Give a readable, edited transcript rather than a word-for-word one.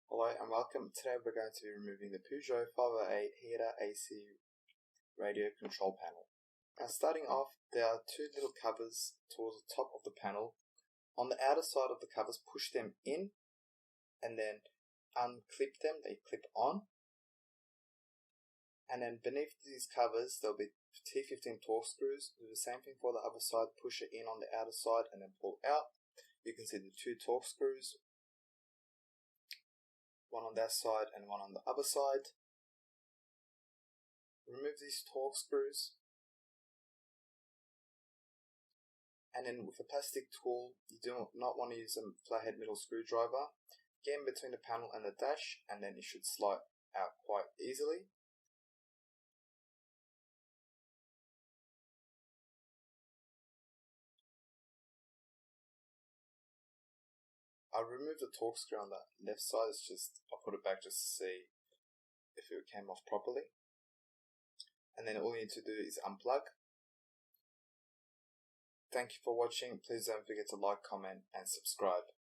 Hello and welcome. Today we're going to be removing the Peugeot 508 heater AC radio control panel. Now starting off, there are two little covers towards the top of the panel. On the outer side of the covers, push them in and then unclip them, they clip on. And then beneath these covers there'll be T15 torx screws. Do the same thing for the other side, push it in on the outer side and then pull out. You can see the two torx screws, one on that side and one on the other side. Remove these torx screws and then with a plastic tool, you do not want to use a flathead middle screwdriver. Get in between the panel and the dash and then it should slide out quite easily. I removed the torx screw on the left side. I'll put it back just to see if it came off properly. And then all you need to do is unplug. Thank you for watching. Please don't forget to like, comment and subscribe.